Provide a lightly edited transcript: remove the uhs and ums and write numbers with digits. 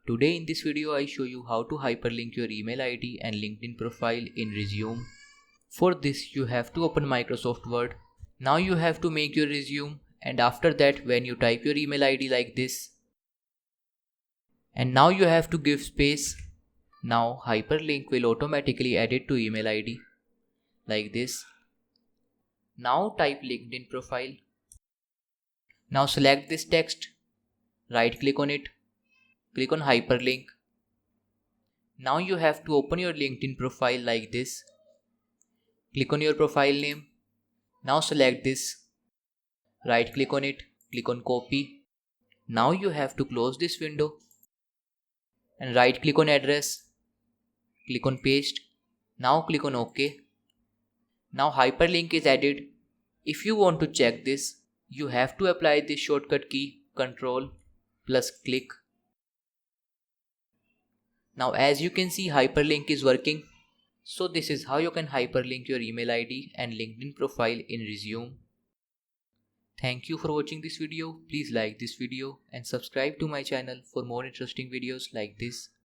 Today in this video I show you how to hyperlink your email ID and LinkedIn profile in Resume. For this you have to open Microsoft Word. Now you have to make your resume, and after that when you type your email ID like this, and now you have to give space. Now hyperlink will automatically add it to email ID like this. Now type LinkedIn profile. Now select this text, right click on it, click on hyperlink. Now you have to open your LinkedIn profile like this. Click on your profile name. Now select this, right click on it, click on copy. Now you have to close this window and right click on address, click on paste. Now click on OK. Now hyperlink is added. If you want to check this, you have to apply this shortcut key Ctrl plus click. Now as you can see, hyperlink is working. So this is how you can hyperlink your email ID and LinkedIn profile in Resume. Thank you for watching this video. Please like this video and subscribe to my channel for more interesting videos like this.